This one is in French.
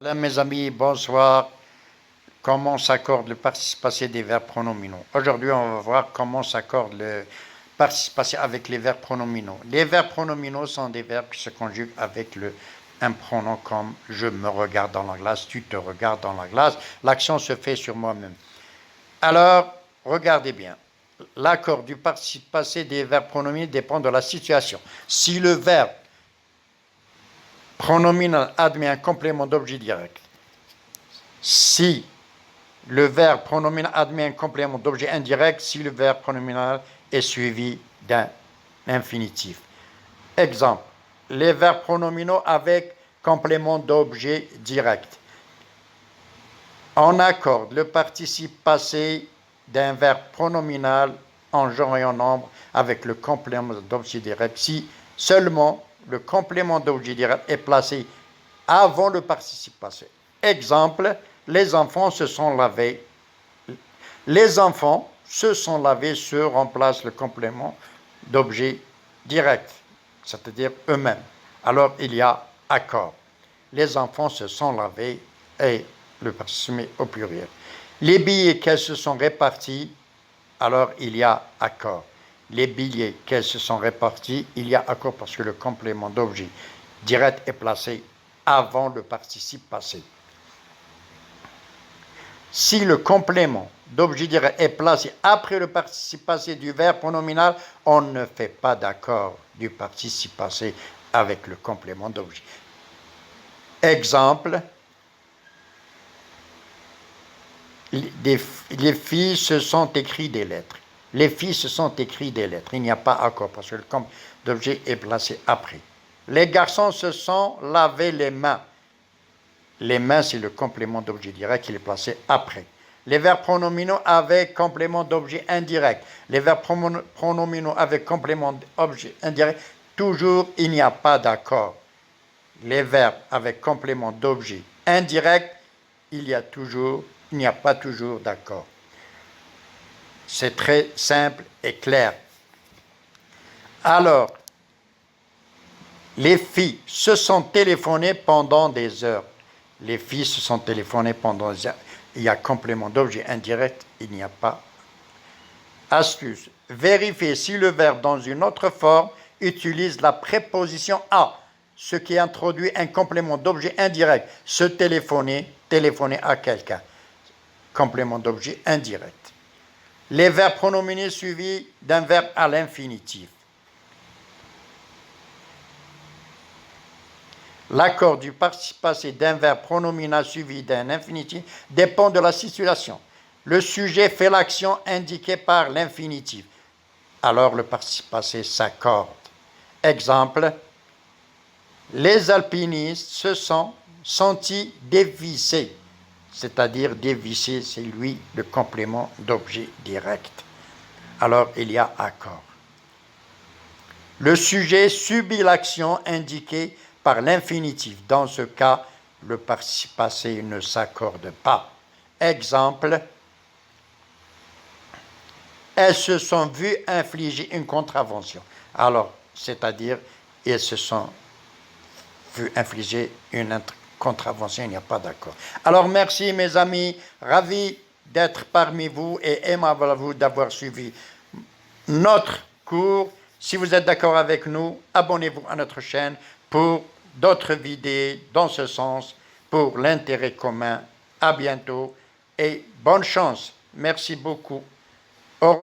Là, mes amis, bonsoir. Comment s'accorde le participe passé des verbes pronominaux? Aujourd'hui, on va voir comment s'accorde le participe passé avec les verbes pronominaux. Les verbes pronominaux sont des verbes qui se conjuguent avec un pronom comme je me regarde dans la glace, tu te regardes dans la glace. L'action se fait sur moi-même. Alors, regardez bien. L'accord du participe passé des verbes pronominaux dépend de la situation. Si le verbe pronominal admet un complément d'objet direct, si le verbe pronominal admet un complément d'objet indirect, si le verbe pronominal est suivi d'un infinitif. Exemple, les verbes pronominaux avec complément d'objet direct. On accorde le participe passé d'un verbe pronominal en genre et en nombre avec le complément d'objet direct si seulement le complément d'objet direct est placé avant le participe passé. Exemple, les enfants se sont lavés. Les enfants se sont lavés se remplace le complément d'objet direct, c'est-à-dire eux-mêmes. Alors il y a accord. Les enfants se sont lavés et le participe au pluriel. Les billets qu'elles se sont répartis, alors il y a accord. Les billets qu'elles se sont répartis, il y a accord parce que le complément d'objet direct est placé avant le participe passé. Si le complément d'objet direct est placé après le participe passé du verbe pronominal, on ne fait pas d'accord du participe passé avec le complément d'objet. Exemple, les filles se sont écrites des lettres. Les filles se sont écrites des lettres. Il n'y a pas accord parce que le complément d'objet est placé après. Les garçons se sont lavé les mains. Les mains, c'est le complément d'objet direct qui est placé après. Les verbes pronominaux avec complément d'objet indirect. Les verbes pronominaux avec complément d'objet indirect, toujours il n'y a pas d'accord. Les verbes avec complément d'objet indirect, il n'y a pas toujours d'accord. C'est très simple et clair. Alors, les filles se sont téléphonées pendant des heures. Les filles se sont téléphonées pendant des heures. Il y a complément d'objet indirect, il n'y a pas. Astuce. Vérifiez si le verbe dans une autre forme utilise la préposition à, ce qui introduit un complément d'objet indirect. Se téléphoner, téléphoner à quelqu'un. Complément d'objet indirect. Les verbes pronominés suivis d'un verbe à l'infinitif. L'accord du participe passé d'un verbe pronominal suivi d'un infinitif dépend de la situation. Le sujet fait l'action indiquée par l'infinitif. Alors le participe passé s'accorde. Exemple, les alpinistes se sont sentis dévissés. C'est-à-dire dévisser, c'est lui le complément d'objet direct. Alors il y a accord. Le sujet subit l'action indiquée par l'infinitif. Dans ce cas, le participe passé ne s'accorde pas. Exemple, elles se sont vues infliger une contravention. Alors, c'est-à-dire, elles se sont vues infliger une contravention, il n'y a pas d'accord. Alors, merci mes amis, ravi d'être parmi vous et aimable à vous d'avoir suivi notre cours. Si vous êtes d'accord avec nous, abonnez-vous à notre chaîne pour d'autres vidéos dans ce sens, pour l'intérêt commun. À bientôt et bonne chance. Merci beaucoup.